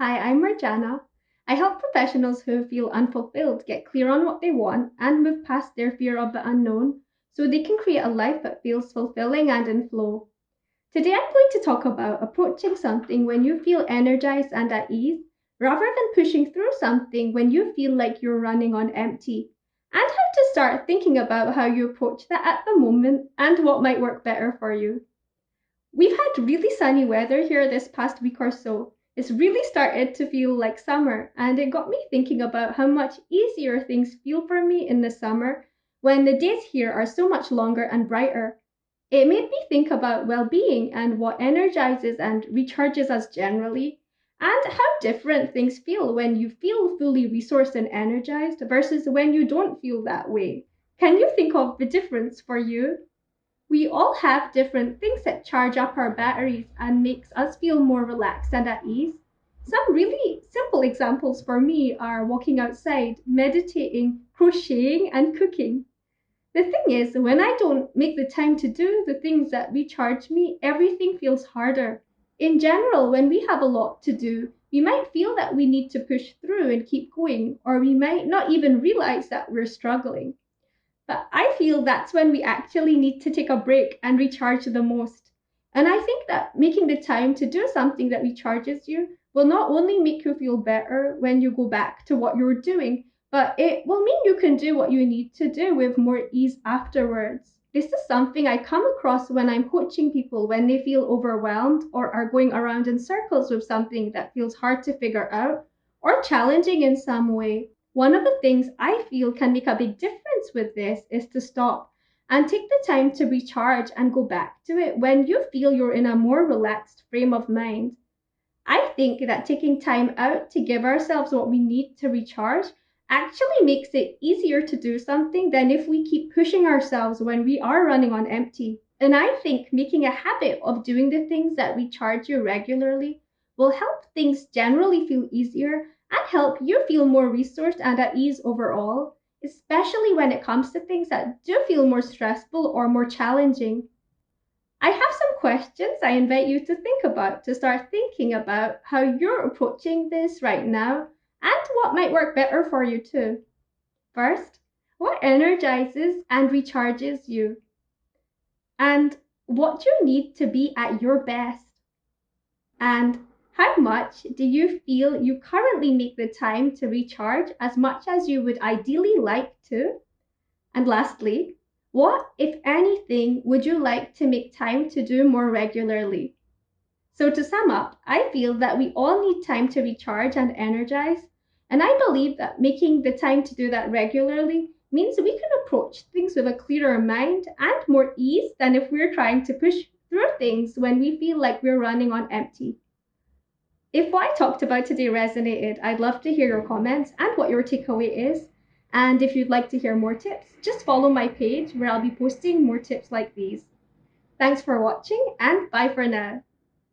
Hi, I'm Marjana. I help professionals who feel unfulfilled get clear on what they want and move past their fear of the unknown so they can create a life that feels fulfilling and in flow. Today, I'm going to talk about approaching something when you feel energized and at ease rather than pushing through something when you feel like you're running on empty, and how to start thinking about how you approach that at the moment and what might work better for you. We've had really sunny weather here this past week or so. It's really started to feel like summer, and it got me thinking about how much easier things feel for me in the summer when the days here are so much longer and brighter. It made me think about well being and what energizes and recharges us generally, and how different things feel when you feel fully resourced and energized versus when you don't feel that way. Can you think of the difference for you? We all have different things that charge up our batteries and makes us feel more relaxed and at ease. Some really simple examples for me are walking outside, meditating, crocheting, and cooking. The thing is, when I don't make the time to do the things that recharge me, everything feels harder. In general, when we have a lot to do, we might feel that we need to push through and keep going, or we might not even realize that we're struggling. But I feel that's when we actually need to take a break and recharge the most. And I think that making the time to do something that recharges you will not only make you feel better when you go back to what you were doing, but it will mean you can do what you need to do with more ease afterwards. This is something I come across when I'm coaching people when they feel overwhelmed or are going around in circles with something that feels hard to figure out or challenging in some way. One of the things I feel can make a big difference with this is to stop and take the time to recharge and go back to it when you feel you're in a more relaxed frame of mind. I think that taking time out to give ourselves what we need to recharge actually makes it easier to do something than if we keep pushing ourselves when we are running on empty. And I think making a habit of doing the things that recharge you regularly will help things generally feel easier and help you feel more resourced and at ease overall, especially when it comes to things that do feel more stressful or more challenging. I have some questions I invite you to think about to start thinking about how you're approaching this right now and what might work better for you too. First, what energizes and recharges you? And what do you need to be at your best? And how much do you feel you currently make the time to recharge as much as you would ideally like to? And lastly, what, if anything, would you like to make time to do more regularly? So, to sum up, I feel that we all need time to recharge and energize. And I believe that making the time to do that regularly means we can approach things with a clearer mind and more ease than if we're trying to push through things when we feel like we're running on empty. If what I talked about today resonated, I'd love to hear your comments and what your takeaway is. And if you'd like to hear more tips, just follow my page where I'll be posting more tips like these. Thanks for watching and bye for now.